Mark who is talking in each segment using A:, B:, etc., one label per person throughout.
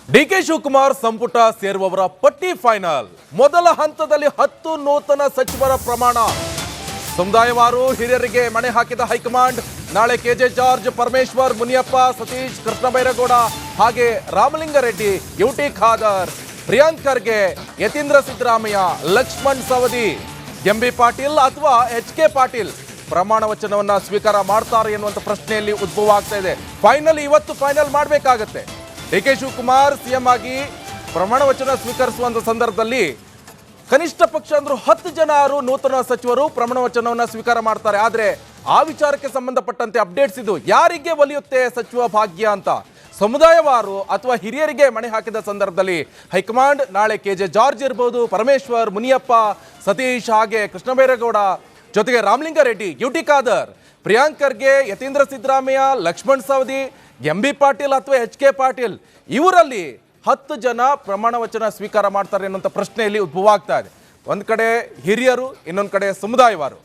A: DK Shivakumar ಸಂಪುಟ ಸೇರುವವರ ಪಟ್ಟಿ final. ಮೊದಲ ಹಂತದಲ್ಲಿ 10 ನೂತನ ಸಚಿವರ ಪ್ರಮಾಣ. ಸಮುದಾಯವಾರು ಹಿರಿಯರಿಗೆ ಮಣೆ ಹಾಕಿದ ಹೈಕಮಾಂಡ್. ನಾಳೆ ಕೆಜೆ ಜಾರ್ಜ್, ಪರಮೇಶ್ವರ್, ಮುನಿಯಪ್ಪ, ಸತೀಶ್, ಕೃಷ್ಣ ಬೈರೇಗೌಡ ಹಾಗೆ ರಾಮಲಿಂಗಾರೆಡ್ಡಿ, ಯುಟಿ ಖಾದರ್, ಪ್ರಿಯಾಂಕ್ ಖರ್ಗೆ, ಯತೀಂದ್ರ ಸಿದ್ದರಾಮಯ್ಯ, ಲಕ್ಷ್ಮಣ್ ಸವದಿ, ಎಂಬಿ ಪಾಟೀಲ್ ಅಥವಾ ಎಚ್.ಕೆ. ಪಾಟೀಲ್ ಪ್ರಮಾಣ ವಚನವನ್ನ ಸ್ವೀಕಾರ ಮಾಡ್ತಾರೆ ಎನ್ನುವಂತ ಪ್ರಶ್ನೆಯಲ್ಲಿ ಉದ್ಭವ ಆಗ್ತಾ ಇದೆ. ಇವತ್ತು ಫೈನಲ್ ಮಾಡಬೇಕಾಗತ್ತೆ. ಡಿಕೆ ಶಿವಕುಮಾರ್ ಸಿಎಂ ಆಗಿ ಪ್ರಮಾಣ ವಚನ ಸ್ವೀಕರಿಸುವಂತ ಸಂದರ್ಭದಲ್ಲಿ ಕನಿಷ್ಠ ಪಕ್ಷ ಅಂದ್ರೂ 10 ಜನ ನೂತನ ಸಚಿವರು ಪ್ರಮಾಣ ವಚನವನ್ನ ಸ್ವೀಕಾರ ಮಾಡ್ತಾರೆ. ಆದ್ರೆ ಆ ವಿಚಾರಕ್ಕೆ ಸಂಬಂಧಪಟ್ಟಂತೆ ಅಪ್ಡೇಟ್ಸ್ ಇದು. ಯಾರಿಗೆ ಒಲಿಯುತ್ತೆ ಸಚಿವ ಭಾಗ್ಯ ಅಂತ ಸಮುದಾಯವಾರು ಅಥವಾ ಹಿರಿಯರಿಗೆ ಮಣೆ ಹಾಕಿದ ಸಂದರ್ಭದಲ್ಲಿ ಹೈಕಮಾಂಡ್ ನಾಳೆ ಕೆಜೆ ಜಾರ್ಜ್ ಇರಬಹುದು, ಪರಮೇಶ್ವರ್, ಮುನಿಯಪ್ಪ, ಸತೀಶ್ ಹಾಗೆ ಕೃಷ್ಣ ಬೈರೇಗೌಡ, ಜೊತೆಗೆ ರಾಮಲಿಂಗಾರೆಡ್ಡಿ, ಯುಟಿ ಖಾದರ್, ಪ್ರಿಯಾಂಕ್ ಖರ್ಗೆ, ಯತೀಂದ್ರ ಸಿದ್ದರಾಮಯ್ಯ, ಲಕ್ಷ್ಮಣ್ ಸವದಿ, ಎಂಬಿ ಪಾಟೀಲ್ ಅಥವಾ ಎಚ್.ಕೆ. ಪಾಟೀಲ್ ಇವರಲ್ಲಿ 10 ಜನ ಪ್ರಮಾಣ ವಚನ ಸ್ವೀಕಾರ ಮಾಡ್ತಾರೆ ಅನ್ನುವಂಥ ಪ್ರಶ್ನೆಯಲ್ಲಿ ಉದ್ಭವ ಆಗ್ತಾ ಇದೆ. ಒಂದ್ ಕಡೆ ಹಿರಿಯರು, ಇನ್ನೊಂದು ಕಡೆ ಸಮುದಾಯವಾರು.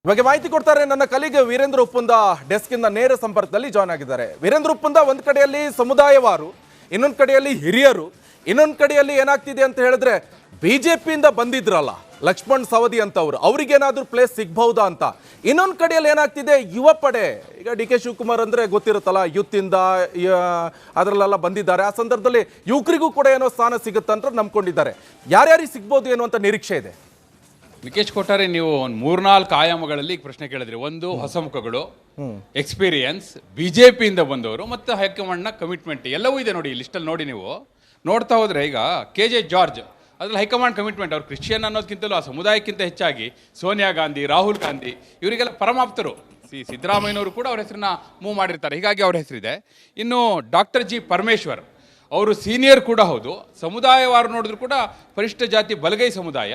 A: ಇವಾಗ ಮಾಹಿತಿ ಕೊಡ್ತಾರೆ ನನ್ನ ಕಲೀಗ್ ವೀರೇಂದ್ರ ಉಪ್ಪುಂದ. ಡೆಸ್ಕ್ ಇಂದ ನೇರ ಸಂಪರ್ಕದಲ್ಲಿ ಜಾಯ್ನ್ ಆಗಿದ್ದಾರೆ. ವೀರೇಂದ್ರ ಉಪ್ಪುಂದ, ಒಂದ್ ಕಡೆಯಲ್ಲಿ ಸಮುದಾಯವಾರು, ಇನ್ನೊಂದು ಕಡೆಯಲ್ಲಿ ಹಿರಿಯರು, ಇನ್ನೊಂದು ಕಡೆಯಲ್ಲಿ ಏನಾಗ್ತಿದೆ ಅಂತ ಹೇಳಿದ್ರೆ ಬಿಜೆಪಿಯಿಂದ ಬಂದಿದ್ರಲ್ಲ ಲಕ್ಷ್ಮಣ್ ಸವದಿ ಅಂತವ್ರು, ಅವ್ರಿಗೇನಾದ್ರೂ ಪ್ಲೇಸ್ ಸಿಗ್ಬಹುದಾ ಅಂತ. ಇನ್ನೊಂದು ಕಡೆಯಲ್ಲಿ ಏನಾಗ್ತಿದೆ, ಯುವ ಪಡೆ. ಈಗ ಡಿ ಕೆ ಶಿವಕುಮಾರ್ ಅಂದ್ರೆ ಗೊತ್ತಿರುತ್ತಲ್ಲ, ಯೂತ್ ಇಂದ ಅದರಲ್ಲೆಲ್ಲ ಬಂದಿದ್ದಾರೆ. ಆ ಸಂದರ್ಭದಲ್ಲಿ ಯುವಕರಿಗೂ ಕೂಡ ಏನೋ ಸ್ಥಾನ ಸಿಗುತ್ತಂತ ನಂಬ್ಕೊಂಡಿದ್ದಾರೆ. ಯಾರ್ಯಾರಿಗೆ ಸಿಗ್ಬೋದು ಎನ್ನುವಂತ ನಿರೀಕ್ಷೆ ಇದೆ?
B: ವಿಕೇಶ್ ಕೊಟ್ಟಾರೆ, ನೀವು ಒಂದು 3-4 ಆಯಾಮಗಳಲ್ಲಿ ಪ್ರಶ್ನೆ ಕೇಳಿದ್ರಿ. ಒಂದು, ಹೊಸ ಮುಖಗಳು, ಎಕ್ಸ್ಪೀರಿಯನ್ಸ್, ಬಿಜೆಪಿಯಿಂದ ಬಂದವರು ಮತ್ತು ಹೈಕಮಾಂಡ್ನ ಕಮಿಟ್ಮೆಂಟ್ ಎಲ್ಲವೂ ಇದೆ ನೋಡಿ. ಈ ಲಿಸ್ಟಲ್ಲಿ ನೋಡಿ, ನೀವು ನೋಡ್ತಾ ಹೋದ್ರೆ ಈಗ ಕೆಜೆ ಜಾರ್ಜ್ ಅದ್ರಲ್ಲಿ ಹೈಕಮಾಂಡ್ ಕಮಿಟ್ಮೆಂಟ್. ಅವ್ರು ಕ್ರಿಶ್ಚಿಯನ್ ಅನ್ನೋದಕ್ಕಿಂತಲೂ ಆ ಸಮುದಾಯಕ್ಕಿಂತ ಹೆಚ್ಚಾಗಿ ಸೋನಿಯಾ ಗಾಂಧಿ, ರಾಹುಲ್ ಗಾಂಧಿ ಇವರಿಗೆಲ್ಲ ಪರಮಾಪ್ತರು. ಸಿದ್ದರಾಮಯ್ಯನವರು ಕೂಡ ಅವ್ರ ಹೆಸರನ್ನ ಮೂವ್ ಮಾಡಿರ್ತಾರೆ, ಹೀಗಾಗಿ ಅವ್ರ ಹೆಸರಿದೆ. ಇನ್ನು ಡಾಕ್ಟರ್ ಜಿ ಪರಮೇಶ್ವರ್ ಅವರು ಸೀನಿಯರ್ ಕೂಡ ಹೌದು. ಸಮುದಾಯವಾರು ನೋಡಿದ್ರು ಕೂಡ ಪರಿಶಿಷ್ಟ ಜಾತಿ ಬಲಗೈ ಸಮುದಾಯ,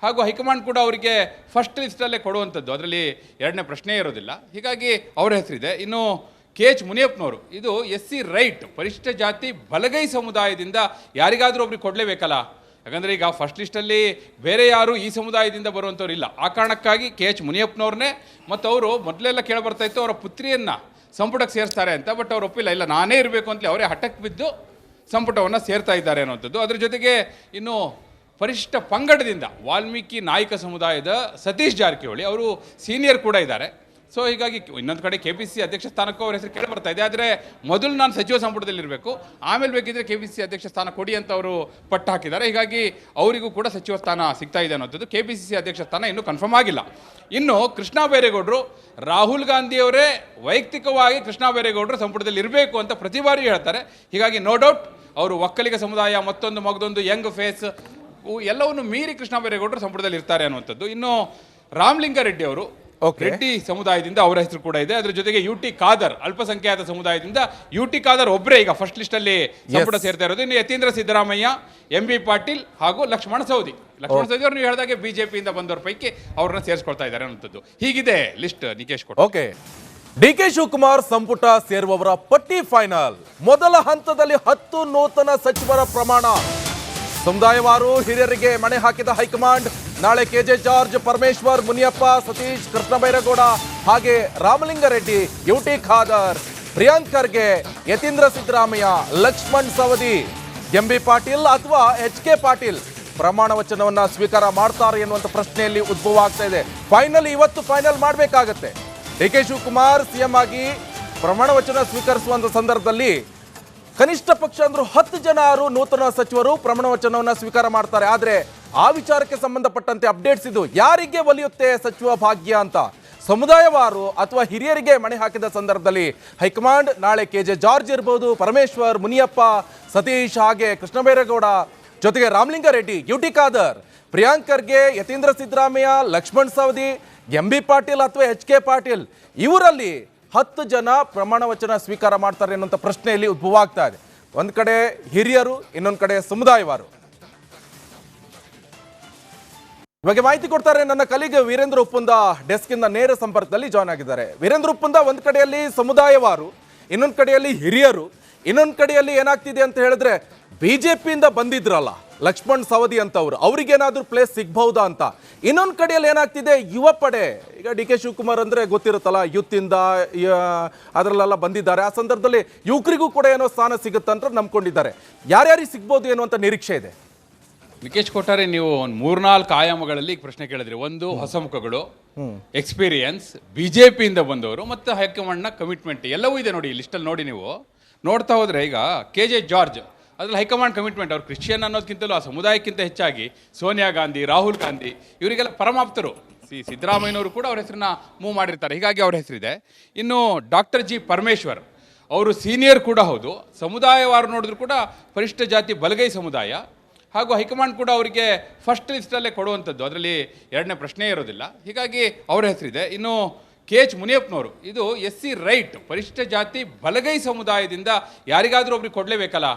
B: ಹಾಗೂ ಹೈಕಮಾಂಡ್ ಕೂಡ ಅವರಿಗೆ ಫಸ್ಟ್ ಲಿಸ್ಟಲ್ಲೇ ಕೊಡುವಂಥದ್ದು, ಅದರಲ್ಲಿ ಎರಡನೇ ಪ್ರಶ್ನೆ ಇರೋದಿಲ್ಲ, ಹೀಗಾಗಿ ಅವರ ಹೆಸರಿದೆ. ಇನ್ನು ಕೆ.ಎಚ್. ಮುನಿಯಪ್ಪನವರು, ಇದು SC ರೈಟ್, ಪರಿಶಿಷ್ಟ ಜಾತಿ ಬಲಗೈ ಸಮುದಾಯದಿಂದ ಯಾರಿಗಾದರೂ ಒಬ್ರಿಗೆ ಕೊಡಲೇಬೇಕಲ್ಲ. ಯಾಕಂದರೆ ಈಗ ಫಸ್ಟ್ ಲಿಸ್ಟಲ್ಲಿ ಬೇರೆ ಯಾರು ಈ ಸಮುದಾಯದಿಂದ ಬರುವಂಥವ್ರು ಇಲ್ಲ. ಆ ಕಾರಣಕ್ಕಾಗಿ ಕೆ.ಎಚ್. ಮುನಿಯಪ್ಪನವ್ರನ್ನೇ, ಮತ್ತು ಅವರು ಮೊದಲೆಲ್ಲ ಕೇಳಬರ್ತಾ ಇತ್ತು ಅವರ ಪುತ್ರಿಯನ್ನು ಸಂಪುಟಕ್ಕೆ ಸೇರಿಸ್ತಾರೆ ಅಂತ. ಬಟ್ ಅವ್ರು ಒಪ್ಪಿಲ್ಲ, ಇಲ್ಲ ನಾನೇ ಇರಬೇಕು ಅಂತಲೇ ಅವರೇ ಹಠಕ್ಕೆ ಬಿದ್ದು ಸಂಪುಟವನ್ನು ಸೇರ್ತಾ ಇದ್ದಾರೆ ಅನ್ನೋಂಥದ್ದು. ಅದ್ರ ಜೊತೆಗೆ ಇನ್ನು ಪರಿಶಿಷ್ಟ ಪಂಗಡದಿಂದ ವಾಲ್ಮೀಕಿ ನಾಯಕ ಸಮುದಾಯದ ಸತೀಶ್ ಜಾರಕಿಹೊಳಿ ಅವರು ಸೀನಿಯರ್ ಕೂಡ ಇದ್ದಾರೆ. ಸೊ ಹೀಗಾಗಿ ಇನ್ನೊಂದು ಕಡೆ KPCC ಅಧ್ಯಕ್ಷ ಸ್ಥಾನಕ್ಕೂ ಅವ್ರ ಹೆಸರು ಕೇಳಿ ಬರ್ತಾ ಇದೆ. ಆದರೆ ಮೊದಲು ನಾನು ಸಚಿವ ಸಂಪುಟದಲ್ಲಿ ಇರಬೇಕು, ಆಮೇಲೆ ಬೇಕಿದ್ರೆ KPCC ಅಧ್ಯಕ್ಷ ಸ್ಥಾನ ಕೊಡಿ ಅಂತ ಅವರು ಪಟ್ಟು ಹಾಕಿದ್ದಾರೆ. ಹೀಗಾಗಿ ಅವರಿಗೂ ಕೂಡ ಸಚಿವ ಸ್ಥಾನ ಸಿಗ್ತಾ ಇದೆ ಅನ್ನೋಂಥದ್ದು. KPCC ಅಧ್ಯಕ್ಷ ಸ್ಥಾನ ಇನ್ನೂ ಕನ್ಫರ್ಮ್ ಆಗಿಲ್ಲ. ಇನ್ನು ಕೃಷ್ಣ ಬೈರೇಗೌಡರು, ರಾಹುಲ್ ಗಾಂಧಿಯವರೇ ವೈಯಕ್ತಿಕವಾಗಿ ಕೃಷ್ಣ ಬೈರೇಗೌಡರು ಸಂಪುಟದಲ್ಲಿ ಇರಬೇಕು ಅಂತ ಪ್ರತಿ ಬಾರಿ ಹೇಳ್ತಾರೆ. ಹೀಗಾಗಿ ನೋ ಡೌಟ್ ಅವರು ಒಕ್ಕಲಿಗ ಸಮುದಾಯ, ಮತ್ತೊಂದು ಮಗದೊಂದು ಯಂಗ್ ಫೇಸ್ ಎಲ್ಲವನ್ನು ಮೀರಿ ಕೃಷ್ಣ ಬೈರೇಗೌಡರು ಸಂಪುಟದಲ್ಲಿ ಇರ್ತಾರೆ ಅನ್ನುವಂಥದ್ದು. ಇನ್ನು ರಾಮಲಿಂಗಾರೆಡ್ಡಿ ಅವರು ರೆಡ್ಡಿ ಸಮುದಾಯದಿಂದ ಅವರ ಹೆಸರು ಕೂಡ ಇದೆ. ಅದರ ಜೊತೆಗೆ ಯುಟಿ ಖಾದರ್ ಅಲ್ಪಸಂಖ್ಯಾತ ಸಮುದಾಯದಿಂದ ಯುಟಿ ಖಾದರ್ ಒಬ್ಬರೇ ಈಗ ಫಸ್ಟ್ ಲಿಸ್ಟ್ ಅಲ್ಲಿ ಸಂಪುಟ ಸೇರ್ತಾ ಇರೋದು. ಇನ್ನು ಯತೀಂದ್ರ ಸಿದ್ದರಾಮಯ್ಯ, ಎಂಬಿ ಪಾಟೀಲ್ ಹಾಗೂ ಲಕ್ಷ್ಮಣ ಸವದಿ ಅವರು ನೀವು ಹೇಳಿದಾಗೆ ಬಿಜೆಪಿಯಿಂದ ಬಂದವರ ಪೈಕಿ ಅವ್ರನ್ನ ಸೇರಿಸ್ಕೊಳ್ತಾ ಇದ್ದಾರೆ ಅನ್ನುವಂಥದ್ದು. ಹೀಗಿದೆ ಲಿಸ್ಟ್. ನಿಕೇಶ್ ಕೊಟ್ಟು
A: ಓಕೆ. ಡಿಕೆ ಶಿವಕುಮಾರ್ ಸಂಪುಟ ಸೇರುವವರ ಪಟ್ಟಿ ಫೈನಲ್. ಮೊದಲ ಹಂತದಲ್ಲಿ 10 ನೂತನ ಸಚಿವರ ಪ್ರಮಾಣ. ಸಮುದಾಯವಾರು ಹಿರಿಯರಿಗೆ ಮಣೆ ಹಾಕಿದ ಹೈಕಮಾಂಡ್. ನಾಳೆ ಕೆಜೆ ಜಾರ್ಜ್, ಪರಮೇಶ್ವರ್, ಮುನಿಯಪ್ಪ, ಸತೀಶ್, ಕೃಷ್ಣ ಬೈರೇಗೌಡ ಹಾಗೆ ರಾಮಲಿಂಗಾರೆಡ್ಡಿ, ಯುಟಿ ಖಾದರ್, ಪ್ರಿಯಾಂಕ್ ಖರ್ಗೆ, ಯತೀಂದ್ರ ಸಿದ್ದರಾಮಯ್ಯ, ಲಕ್ಷ್ಮಣ್ ಸವದಿ, ಎಂಬಿ ಪಾಟೀಲ್ ಅಥವಾ ಎಚ್.ಕೆ. ಪಾಟೀಲ್ ಪ್ರಮಾಣ ವಚನವನ್ನ ಸ್ವೀಕಾರ ಮಾಡ್ತಾರೆ ಎನ್ನುವಂತ ಪ್ರಶ್ನೆಯಲ್ಲಿ ಉದ್ಭವ ಆಗ್ತಾ ಇದೆ. ಇವತ್ತು ಫೈನಲ್ ಮಾಡಬೇಕಾಗತ್ತೆ. ಡಿಕೆ ಶಿವಕುಮಾರ್ ಸಿಎಂ ಆಗಿ ಪ್ರಮಾಣ ವಚನ ಸ್ವೀಕರಿಸುವಂತ ಸಂದರ್ಭದಲ್ಲಿ ಕನಿಷ್ಠ ಪಕ್ಷ ಅಂದ್ರೂ 10 ಜನ ನೂತನ ಸಚಿವರು ಪ್ರಮಾಣ ವಚನವನ್ನ ಸ್ವೀಕಾರ ಮಾಡ್ತಾರೆ. ಆದ್ರೆ ಆ ವಿಚಾರಕ್ಕೆ ಸಂಬಂಧಪಟ್ಟಂತೆ ಅಪ್ಡೇಟ್ಸ್ ಇದು. ಯಾರಿಗೆ ಒಲಿಯುತ್ತೆ ಸಚಿವ ಭಾಗ್ಯ ಅಂತ ಸಮುದಾಯವಾರು ಅಥವಾ ಹಿರಿಯರಿಗೆ ಮಣೆ ಹಾಕಿದ ಸಂದರ್ಭದಲ್ಲಿ ಹೈಕಮಾಂಡ್ ನಾಳೆ ಕೆಜೆ ಜಾರ್ಜ್ ಇರಬಹುದು, ಪರಮೇಶ್ವರ್, ಮುನಿಯಪ್ಪ, ಸತೀಶ್ ಹಾಗೆ ಕೃಷ್ಣ ಬೈರೇಗೌಡ, ಜೊತೆಗೆ ರಾಮಲಿಂಗಾರೆಡ್ಡಿ, ಯುಟಿ ಖಾದರ್, ಪ್ರಿಯಾಂಕ್ ಖರ್ಗೆ, ಯತೀಂದ್ರ ಸಿದ್ದರಾಮಯ್ಯ, ಲಕ್ಷ್ಮಣ್ ಸವದಿ, ಎಂಬಿ ಪಾಟೀಲ್ ಅಥವಾ ಎಚ್.ಕೆ. ಪಾಟೀಲ್ ಇವರಲ್ಲಿ 10 ಜನ ಪ್ರಮಾಣ ವಚನ ಸ್ವೀಕಾರ ಮಾಡ್ತಾರೆ ಅನ್ನುವಂಥ ಪ್ರಶ್ನೆಯಲ್ಲಿ ಉದ್ಭವ ಆಗ್ತಾ ಇದೆ. ಒಂದ್ ಕಡೆ ಹಿರಿಯರು, ಇನ್ನೊಂದು ಕಡೆ ಸಮುದಾಯವಾರು. ಇವಾಗ ಮಾಹಿತಿ ಕೊಡ್ತಾರೆ ನನ್ನ ಕಲೀಗ್ ವೀರೇಂದ್ರ ಉಪ್ಪುಂದ. ಡೆಸ್ಕ್ ಇಂದ ನೇರ ಸಂಪರ್ಕದಲ್ಲಿ ಜಾಯ್ನ್ ಆಗಿದ್ದಾರೆ. ವೀರೇಂದ್ರ ಉಪ್ಪುಂದ, ಒಂದ್ ಕಡೆಯಲ್ಲಿ ಸಮುದಾಯವಾರು, ಇನ್ನೊಂದು ಕಡೆಯಲ್ಲಿ ಹಿರಿಯರು, ಇನ್ನೊಂದು ಕಡೆಯಲ್ಲಿ ಏನಾಗ್ತಿದೆ ಅಂತ ಹೇಳಿದ್ರೆ ಬಿಜೆಪಿಯಿಂದ ಬಂದಿದ್ರಲ್ಲ ಲಕ್ಷ್ಮಣ್ ಸವದಿ ಅಂತವ್ರು ಅವ್ರಿಗೇನಾದ್ರೂ ಪ್ಲೇಸ್ ಸಿಗ್ಬಹುದಾ ಅಂತ. ಇನ್ನೊಂದು ಕಡೆಯಲ್ಲಿ ಏನಾಗ್ತಿದೆ, ಯುವ ಪಡೆ ಈಗ ಡಿ ಕೆ ಶಿವಕುಮಾರ್ ಅಂದ್ರೆ ಗೊತ್ತಿರುತ್ತಲ್ಲ, ಯೂತ್ ಇಂದ ಅದರಲ್ಲೆಲ್ಲ ಬಂದಿದ್ದಾರೆ. ಆ ಸಂದರ್ಭದಲ್ಲಿ ಯುವಕರಿಗೂ ಕೂಡ ಏನೋ ಸ್ಥಾನ ಸಿಗುತ್ತಂತ ನಂಬ್ಕೊಂಡಿದ್ದಾರೆ. ಯಾರ್ಯಾರಿಗೆ ಸಿಗ್ಬೋದು ಎನ್ನುವಂತ ನಿರೀಕ್ಷೆ ಇದೆ.
B: ವಿಕೇಶ್ ಕೊಟ್ಟಾರೆ, ನೀವು ಒಂದು 3-4 ಆಯಾಮಗಳಲ್ಲಿ ಪ್ರಶ್ನೆ ಕೇಳಿದ್ರಿ. ಒಂದು, ಹೊಸ ಮುಖಗಳು, ಎಕ್ಸ್ಪೀರಿಯನ್ಸ್, ಬಿಜೆಪಿಯಿಂದ ಬಂದವರು ಮತ್ತು ಹೈಕಮಾಂಡ್ನ ಕಮಿಟ್ಮೆಂಟ್ ಎಲ್ಲವೂ ಇದೆ ನೋಡಿ. ಲಿಸ್ಟಲ್ಲಿ ನೋಡಿ, ನೀವು ನೋಡ್ತಾ ಹೋದ್ರೆ ಈಗ KJ ಜಾರ್ಜ್ ಅದ್ರಲ್ಲಿ ಹೈಕಮಾಂಡ್ ಕಮಿಟ್ಮೆಂಟ್. ಅವ್ರು ಕ್ರಿಶ್ಚಿಯನ್ ಅನ್ನೋದಕ್ಕಿಂತಲೂ ಆ ಸಮುದಾಯಕ್ಕಿಂತ ಹೆಚ್ಚಾಗಿ ಸೋನಿಯಾ ಗಾಂಧಿ, ರಾಹುಲ್ ಗಾಂಧಿ ಇವರಿಗೆಲ್ಲ ಪರಮಾಪ್ತರು. ಸಿದ್ದರಾಮಯ್ಯನವರು ಕೂಡ ಅವ್ರ ಹೆಸರನ್ನ ಮೂವ್ ಮಾಡಿರ್ತಾರೆ, ಹೀಗಾಗಿ ಅವ್ರ ಹೆಸರಿದೆ. ಇನ್ನು ಡಾಕ್ಟರ್ G ಪರಮೇಶ್ವರ್ ಅವರು ಸೀನಿಯರ್ ಕೂಡ ಹೌದು. ಸಮುದಾಯವಾರು ನೋಡಿದ್ರು ಕೂಡ ಪರಿಶಿಷ್ಟ ಜಾತಿ ಬಲಗೈ ಸಮುದಾಯ, ಹಾಗೂ ಹೈಕಮಾಂಡ್ ಕೂಡ ಅವರಿಗೆ ಫಸ್ಟ್ ಲಿಸ್ಟಲ್ಲೇ ಕೊಡುವಂಥದ್ದು, ಅದರಲ್ಲಿ ಎರಡನೇ ಪ್ರಶ್ನೆ ಇರೋದಿಲ್ಲ, ಹೀಗಾಗಿ ಅವರ ಹೆಸರಿದೆ. ಇನ್ನು KH ಮುನಿಯಪ್ಪನವರು, ಇದು SC ರೈಟ್, ಪರಿಶಿಷ್ಟ ಜಾತಿ ಬಲಗೈ ಸಮುದಾಯದಿಂದ ಯಾರಿಗಾದರೂ ಒಬ್ರಿಗೆ ಕೊಡಲೇಬೇಕಲ್ಲ.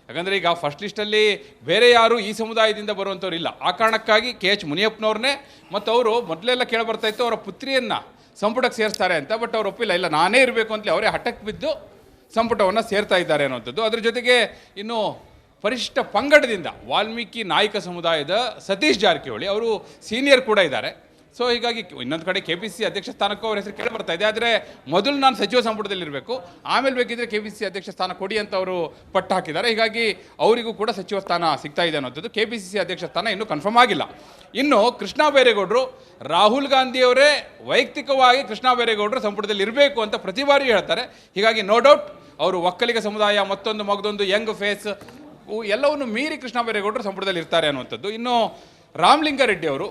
B: ಯಾಕಂದರೆ ಈಗ ಫಸ್ಟ್ ಲಿಸ್ಟಲ್ಲಿ ಬೇರೆ ಯಾರು ಈ ಸಮುದಾಯದಿಂದ ಬರುವಂಥವ್ರು ಇಲ್ಲ. ಆ ಕಾರಣಕ್ಕಾಗಿ KH ಮುನಿಯಪ್ಪನವ್ರನ್ನೇ, ಮತ್ತು ಅವರು ಮೊದಲೆಲ್ಲ ಕೇಳಬರ್ತಾ ಇತ್ತು ಅವರ ಪುತ್ರಿಯನ್ನು ಸಂಪುಟಕ್ಕೆ ಸೇರಿಸ್ತಾರೆ ಅಂತ. ಬಟ್ ಅವ್ರು ಒಪ್ಪಿಲ್ಲ, ಇಲ್ಲ ನಾನೇ ಇರಬೇಕು ಅಂತಲೇ ಅವರೇ ಹಠಕ್ಕೆ ಬಿದ್ದು ಸಂಪುಟವನ್ನು ಸೇರ್ತಾ ಇದ್ದಾರೆ ಅನ್ನೋಂಥದ್ದು. ಅದ್ರ ಜೊತೆಗೆ ಇನ್ನು ಪರಿಶಿಷ್ಟ ಪಂಗಡದಿಂದ ವಾಲ್ಮೀಕಿ ನಾಯಕ ಸಮುದಾಯದ ಸತೀಶ್ ಜಾರಕಿಹೊಳಿ ಅವರು ಸೀನಿಯರ್ ಕೂಡ ಇದ್ದಾರೆ. ಸೊ ಹೀಗಾಗಿ ಇನ್ನೊಂದು ಕಡೆ KPCC ಅಧ್ಯಕ್ಷ ಸ್ಥಾನಕ್ಕೂ ಅವ್ರ ಹೆಸರು ಕೇಳಿ ಬರ್ತಾ ಇದೆ. ಆದರೆ ಮೊದಲು ನಾನು ಸಚಿವ ಸಂಪುಟದಲ್ಲಿರಬೇಕು, ಆಮೇಲೆ ಬೇಕಿದ್ರೆ KPCC ಅಧ್ಯಕ್ಷ ಸ್ಥಾನ ಕೊಡಿ ಅಂತ ಅವರು ಪಟ್ಟು ಹಾಕಿದ್ದಾರೆ. ಹೀಗಾಗಿ ಅವರಿಗೂ ಕೂಡ ಸಚಿವ ಸ್ಥಾನ ಸಿಗ್ತಾ ಇದೆ ಅನ್ನೋಂಥದ್ದು. KPCC ಅಧ್ಯಕ್ಷ ಸ್ಥಾನ ಇನ್ನೂ ಕನ್ಫರ್ಮ್ ಆಗಿಲ್ಲ. ಇನ್ನು ಕೃಷ್ಣ ಬೈರೇಗೌಡರು, ರಾಹುಲ್ ಗಾಂಧಿಯವರೇ ವೈಯಕ್ತಿಕವಾಗಿ ಕೃಷ್ಣ ಬೈರೇಗೌಡರು ಸಂಪುಟದಲ್ಲಿ ಇರಬೇಕು ಅಂತ ಪ್ರತಿ ಬಾರಿ ಹೇಳ್ತಾರೆ. ಹೀಗಾಗಿ ನೋ ಡೌಟ್ ಅವರು ಒಕ್ಕಲಿಗ ಸಮುದಾಯ, ಮತ್ತೊಂದು ಮಗದೊಂದು ಯಂಗ್ ಫೇಸ್ ಎಲ್ಲವನ್ನು ಮೀರಿ ಕೃಷ್ಣ ಬೈರೇಗೌಡರು ಸಂಪುಟದಲ್ಲಿ ಇರ್ತಾರೆ ಅನ್ನುವಂಥದ್ದು. ಇನ್ನು ರಾಮಲಿಂಗಾರೆಡ್ಡಿ ಅವರು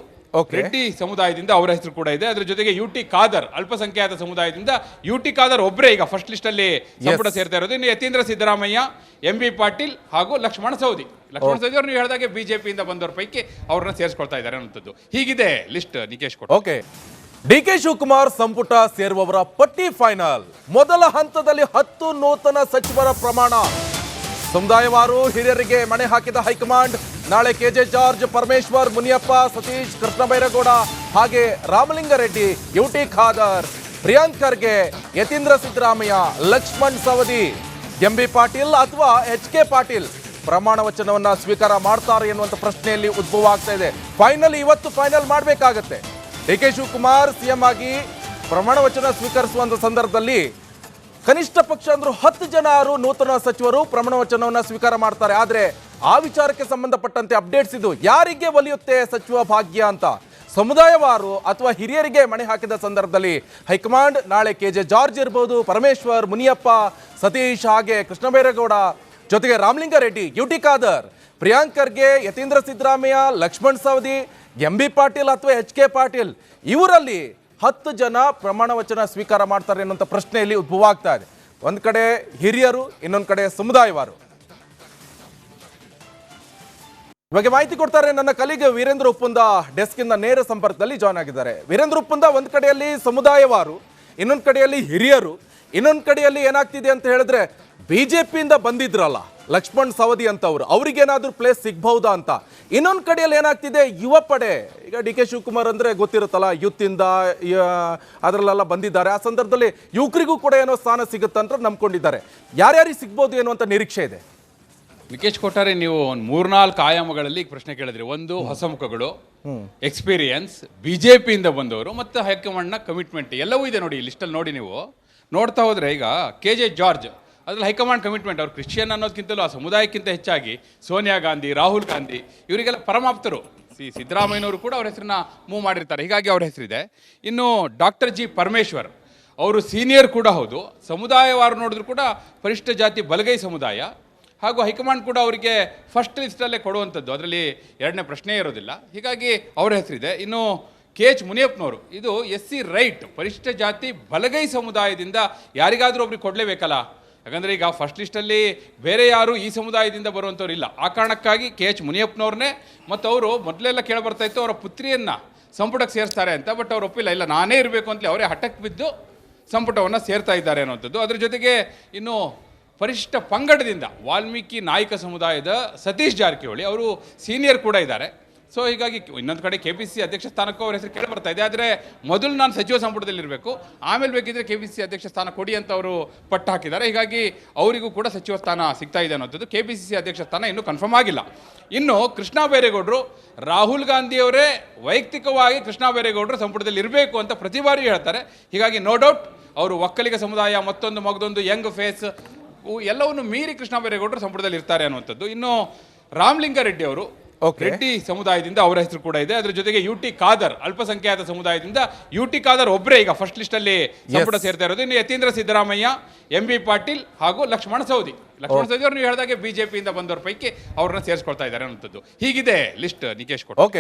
B: ರೆಡ್ಡಿ ಸಮುದಾಯದಿಂದ ಅವರ ಹೆಸರು ಕೂಡ ಇದೆ. ಅದರ ಜೊತೆಗೆ UT ಖಾದರ್ ಅಲ್ಪಸಂಖ್ಯಾತ ಸಮುದಾಯದಿಂದ UT ಖಾದರ್ ಒಬ್ಬರೇ ಈಗ ಫಸ್ಟ್ ಲಿಸ್ಟ್ ಅಲ್ಲಿ ಸಂಪುಟ ಸೇರ್ತಾ ಇರೋದು. ಇನ್ನು ಯತೀಂದ್ರ ಸಿದ್ದರಾಮಯ್ಯ, MB ಪಾಟೀಲ್ ಹಾಗೂ ಲಕ್ಷ್ಮಣ ಸವದಿ ಅವರು ನೀವು ಹೇಳಿದಾಗೆ ಬಿಜೆಪಿಯಿಂದ ಬಂದವರ ಪೈಕಿ ಅವ್ರನ್ನ ಸೇರಿಸ್ಕೊಳ್ತಾ ಇದ್ದಾರೆ ಅನ್ನುವಂಥದ್ದು. ಹೀಗಿದೆ ಲಿಸ್ಟ್. ನಿಕೇಶ್ ಕೊಟ್ಟ
A: ಓಕೆ, ಡಿ ಕೆ ಶಿವಕುಮಾರ್ ಸಂಪುಟ ಸೇರುವವರ ಪಟ್ಟಿ ಫೈನಲ್. ಮೊದಲ ಹಂತದಲ್ಲಿ 10 ನೂತನ ಸಚಿವರ ಪ್ರಮಾಣ. ಸಮುದಾಯವಾರು ಹಿರಿಯರಿಗೆ ಮಣೆ ಹಾಕಿದ ಹೈಕಮಾಂಡ್. ನಾಳೆ KJ ಜಾರ್ಜ್, ಪರಮೇಶ್ವರ್, ಮುನಿಯಪ್ಪ, ಸತೀಶ್, ಕೃಷ್ಣ ಬೈರೇಗೌಡ, ಹಾಗೆ ರಾಮಲಿಂಗಾರೆಡ್ಡಿ, UT ಖಾದರ್, ಪ್ರಿಯಾಂಕ್ ಖರ್ಗೆ, ಯತೀಂದ್ರ ಸಿದ್ದರಾಮಯ್ಯ, ಲಕ್ಷ್ಮಣ್ ಸವದಿ, MB ಪಾಟೀಲ್ ಅಥವಾ HK ಪಾಟೀಲ್ ಪ್ರಮಾಣ ವಚನವನ್ನ ಸ್ವೀಕಾರ ಮಾಡ್ತಾರೆ ಎನ್ನುವಂತ ಪ್ರಶ್ನೆಯಲ್ಲಿ ಉದ್ಭವ ಆಗ್ತಾ ಇದೆ. ಫೈನಲ್ ಇವತ್ತು ಫೈನಲ್ ಮಾಡಬೇಕಾಗತ್ತೆ. ಡಿ ಕೆ ಶಿವಕುಮಾರ್ CM ಆಗಿ ಪ್ರಮಾಣ ವಚನ ಸ್ವೀಕರಿಸುವಂತ ಸಂದರ್ಭದಲ್ಲಿ ಕನಿಷ್ಠ ಪಕ್ಷ ಅಂದ್ರೂ 10 ಜನ ನೂತನ ಸಚಿವರು ಪ್ರಮಾಣ ವಚನವನ್ನ ಸ್ವೀಕಾರ ಮಾಡ್ತಾರೆ. ಆದ್ರೆ ಆ ವಿಚಾರಕ್ಕೆ ಸಂಬಂಧಪಟ್ಟಂತೆ ಅಪ್ಡೇಟ್ಸ್ ಇದು. ಯಾರಿಗೆ ಒಲಿಯುತ್ತೆ ಸಚಿವ ಭಾಗ್ಯ ಅಂತ ಸಮುದಾಯವಾರು ಅಥವಾ ಹಿರಿಯರಿಗೆ ಮಣೆ ಹಾಕಿದ ಸಂದರ್ಭದಲ್ಲಿ ಹೈಕಮಾಂಡ್ ನಾಳೆ KJ ಜಾರ್ಜ್ ಇರ್ಬೋದು, ಪರಮೇಶ್ವರ್, ಮುನಿಯಪ್ಪ, ಸತೀಶ್, ಹಾಗೆ ಕೃಷ್ಣ ಬೈರೇಗೌಡ, ಜೊತೆಗೆ ರಾಮಲಿಂಗಾರೆಡ್ಡಿ, UT ಖಾದರ್, ಪ್ರಿಯಾಂಕ್ ಖರ್ಗೆ, ಯತೀಂದ್ರ ಸಿದ್ದರಾಮಯ್ಯ, ಲಕ್ಷ್ಮಣ್ ಸವದಿ, MB ಪಾಟೀಲ್ ಅಥವಾ HK ಪಾಟೀಲ್ ಇವರಲ್ಲಿ 10 ಜನ ಪ್ರಮಾಣ ವಚನ ಸ್ವೀಕಾರ ಮಾಡ್ತಾರೆ ಅನ್ನುವಂಥ ಪ್ರಶ್ನೆಯಲ್ಲಿ ಉದ್ಭವ ಆಗ್ತಾ ಇದೆ. ಒಂದು ಕಡೆ ಹಿರಿಯರು, ಇನ್ನೊಂದು ಕಡೆ ಸಮುದಾಯವಾರು. ಇವಾಗ ಮಾಹಿತಿ ಕೊಡ್ತಾರೆ ನನ್ನ ಕಲೀಗ್ ವೀರೇಂದ್ರ ಉಪ್ಪುಂದ, ಡೆಸ್ಕ್ ಇಂದ ನೇರ ಸಂಪರ್ಕದಲ್ಲಿ ಜಾಯ್ನ್ ಆಗಿದ್ದಾರೆ. ವೀರೇಂದ್ರ ಉಪ್ಪುಂದ, ಒಂದು ಕಡೆಯಲ್ಲಿ ಸಮುದಾಯವಾರು, ಇನ್ನೊಂದು ಕಡೆಯಲ್ಲಿ ಹಿರಿಯರು, ಇನ್ನೊಂದು ಕಡೆಯಲ್ಲಿ ಏನಾಗ್ತಿದೆ ಅಂತ ಹೇಳಿದ್ರೆ ಬಿಜೆಪಿಯಿಂದ ಬಂದಿದ್ರಲ್ಲ ಲಕ್ಷ್ಮಣ್ ಸವದಿ ಅಂತವ್ರು ಅವ್ರಿಗೇನಾದ್ರೂ ಪ್ಲೇಸ್ ಸಿಗ್ಬಹುದಾ ಅಂತ. ಇನ್ನೊಂದು ಕಡೆಯಲ್ಲಿ ಏನಾಗ್ತಿದೆ, ಯುವ ಪಡೆ ಈಗ ಡಿ ಕೆ ಶಿವಕುಮಾರ್ ಅಂದ್ರೆ ಗೊತ್ತಿರುತ್ತಲ್ಲ, ಯೂತ್ ಇಂದ ಅದರಲ್ಲೆಲ್ಲ ಬಂದಿದ್ದಾರೆ. ಆ ಸಂದರ್ಭದಲ್ಲಿ ಯುವಕರಿಗೂ ಕೂಡ ಏನೋ ಸ್ಥಾನ ಸಿಗುತ್ತಂತ ನಂಬ್ಕೊಂಡಿದ್ದಾರೆ. ಯಾರ್ಯಾರಿಗೆ ಸಿಗ್ಬೋದು ಎನ್ನುವಂತ ನಿರೀಕ್ಷೆ ಇದೆ.
B: ವಿಕೇಶ್ ಕೊಟ್ಟಾರೆ, ನೀವು ಒಂದು 3-4 ಆಯಾಮಗಳಲ್ಲಿ ಪ್ರಶ್ನೆ ಕೇಳಿದ್ರಿ. ಒಂದು, ಹೊಸ ಮುಖಗಳು, ಎಕ್ಸ್ಪೀರಿಯನ್ಸ್, ಬಿಜೆಪಿಯಿಂದ ಬಂದವರು ಮತ್ತು ಹೈಕಮಾಂಡ್ನ ಕಮಿಟ್ಮೆಂಟ್ ಎಲ್ಲವೂ ಇದೆ ನೋಡಿ. ಲಿಸ್ಟಲ್ಲಿ ನೋಡಿ, ನೀವು ನೋಡ್ತಾ ಹೋದ್ರೆ ಈಗ KJ ಜಾರ್ಜ್ ಅದ್ರಲ್ಲಿ ಹೈಕಮಾಂಡ್ ಕಮಿಟ್ಮೆಂಟ್. ಅವ್ರು ಕ್ರಿಶ್ಚಿಯನ್ ಅನ್ನೋದಕ್ಕಿಂತಲೂ ಆ ಸಮುದಾಯಕ್ಕಿಂತ ಹೆಚ್ಚಾಗಿ ಸೋನಿಯಾ ಗಾಂಧಿ, ರಾಹುಲ್ ಗಾಂಧಿ ಇವರಿಗೆಲ್ಲ ಪರಮಾಪ್ತರು. ಸಿದ್ದರಾಮಯ್ಯನವರು ಕೂಡ ಅವ್ರ ಹೆಸರನ್ನ ಮೂವ್ ಮಾಡಿರ್ತಾರೆ, ಹೀಗಾಗಿ ಅವ್ರ ಹೆಸರಿದೆ. ಇನ್ನು ಡಾಕ್ಟರ್ G ಪರಮೇಶ್ವರ್ ಅವರು ಸೀನಿಯರ್ ಕೂಡ ಹೌದು. ಸಮುದಾಯವಾರು ನೋಡಿದ್ರು ಕೂಡ ಪರಿಶಿಷ್ಟ ಜಾತಿ ಬಲಗೈ ಸಮುದಾಯ, ಹಾಗೂ ಹೈಕಮಾಂಡ್ ಕೂಡ ಅವರಿಗೆ ಫಸ್ಟ್ ಲಿಸ್ಟಲ್ಲೇ ಕೊಡುವಂಥದ್ದು, ಅದರಲ್ಲಿ ಎರಡನೇ ಪ್ರಶ್ನೆ ಇರೋದಿಲ್ಲ, ಹೀಗಾಗಿ ಅವರ ಹೆಸರಿದೆ. ಇನ್ನು KH ಮುನಿಯಪ್ಪನವರು, ಇದು SC ರೈಟ್, ಪರಿಶಿಷ್ಟ ಜಾತಿ ಬಲಗೈ ಸಮುದಾಯದಿಂದ ಯಾರಿಗಾದರೂ ಒಬ್ರಿಗೆ ಕೊಡಲೇಬೇಕಲ್ಲ. ಯಾಕಂದರೆ ಈಗ ಫಸ್ಟ್ ಲಿಸ್ಟಲ್ಲಿ ಬೇರೆ ಯಾರು ಈ ಸಮುದಾಯದಿಂದ ಬರುವಂಥವ್ರು ಇಲ್ಲ. ಆ ಕಾರಣಕ್ಕಾಗಿ KH ಮುನಿಯಪ್ಪನವ್ರನ್ನೇ, ಮತ್ತು ಅವರು ಮೊದಲೆಲ್ಲ ಕೇಳಬರ್ತಾ ಇತ್ತು ಅವರ ಪುತ್ರಿಯನ್ನು ಸಂಪುಟಕ್ಕೆ ಸೇರಿಸ್ತಾರೆ ಅಂತ. ಬಟ್ ಅವ್ರು ಒಪ್ಪಿಲ್ಲ, ಇಲ್ಲ ನಾನೇ ಇರಬೇಕು ಅಂತಲೇ ಅವರೇ ಹಠಕ್ಕೆ ಬಿದ್ದು ಸಂಪುಟವನ್ನು ಸೇರ್ತಾ ಇದ್ದಾರೆ ಅನ್ನುವಂಥದ್ದು. ಅದ್ರ ಜೊತೆಗೆ ಇನ್ನು ಪರಿಶಿಷ್ಟ ಪಂಗಡದಿಂದ ವಾಲ್ಮೀಕಿ ನಾಯಕ ಸಮುದಾಯದ ಸತೀಶ್ ಜಾರಕಿಹೊಳಿ ಅವರು ಸೀನಿಯರ್ ಕೂಡ ಇದ್ದಾರೆ. ಸೊ ಹೀಗಾಗಿ ಇನ್ನೊಂದು ಕಡೆ KPCC ಅಧ್ಯಕ್ಷ ಸ್ಥಾನಕ್ಕೂ ಅವ್ರ ಹೆಸರು ಕೇಳಿ ಬರ್ತಾ ಇದೆ. ಆದರೆ ಮೊದಲು ನಾನು ಸಚಿವ ಸಂಪುಟದಲ್ಲಿ ಇರಬೇಕು, ಆಮೇಲೆ ಬೇಕಿದ್ರೆ KPCC ಅಧ್ಯಕ್ಷ ಸ್ಥಾನ ಕೊಡಿ ಅಂತ ಅವರು ಪಟ್ಟು ಹಾಕಿದ್ದಾರೆ. ಹೀಗಾಗಿ ಅವರಿಗೂ ಕೂಡ ಸಚಿವ ಸ್ಥಾನ ಸಿಗ್ತಾ ಇದೆ ಅನ್ನೋದು. KPCC ಅಧ್ಯಕ್ಷ ಸ್ಥಾನ ಇನ್ನೂ ಕನ್ಫರ್ಮ್ ಆಗಿಲ್ಲ. ಇನ್ನು ಕೃಷ್ಣ ಬೈರೇಗೌಡರು, ರಾಹುಲ್ ಗಾಂಧಿಯವರೇ ವೈಯಕ್ತಿಕವಾಗಿ ಕೃಷ್ಣ ಬೈರೇಗೌಡರು ಸಂಪುಟದಲ್ಲಿ ಇರಬೇಕು ಅಂತ ಪ್ರತಿ ಬಾರಿ ಹೇಳ್ತಾರೆ. ಹೀಗಾಗಿ ನೋ ಡೌಟ್ ಅವರು ಒಕ್ಕಲಿಗ ಸಮುದಾಯ, ಮತ್ತೊಂದು ಯಂಗ್ ಫೇಸ್ ಎಲ್ಲವನ್ನು ಮೀರಿ ಕೃಷ್ಣ ಬೈರೇಗೌಡರು ಸಂಪುಟದಲ್ಲಿ ಇರ್ತಾರೆ ಅನ್ನುವಂಥದ್ದು. ಇನ್ನು ರಾಮಲಿಂಗಾರೆಡ್ಡಿ ಅವರು ರೆಡ್ಡಿ ಸಮುದಾಯದಿಂದ ಅವರ ಹೆಸರು ಕೂಡ ಇದೆ. ಅದ್ರ ಜೊತೆಗೆ UT ಖಾದರ್ ಅಲ್ಪಸಂಖ್ಯಾತ ಸಮುದಾಯದಿಂದ UT ಖಾದರ್ ಒಬ್ಬರೇ ಈಗ ಫಸ್ಟ್ ಲಿಸ್ಟ್ ಅಲ್ಲಿ ಸಂಪುಟ ಸೇರ್ತಾ ಇರೋದು. ಇನ್ನು ಯತೀಂದ್ರ ಸಿದ್ದರಾಮಯ್ಯ, MB ಪಾಟೀಲ್ ಹಾಗೂ ಲಕ್ಷ್ಮಣ ಸವದಿ ಅವರು ನೀವು ಹೇಳಿದಾಗೆ ಬಿಜೆಪಿಯಿಂದ ಬಂದವರ ಪೈಕಿ ಅವ್ರನ್ನ ಸೇರಿಸ್ಕೊಳ್ತಾ ಇದ್ದಾರೆ ಅನ್ನುವಂಥದ್ದು. ಹೀಗಿದೆ ಲಿಸ್ಟ್ ನಿಕೇಶ್ ಕೊಟ್ಟ.
A: ಓಕೆ.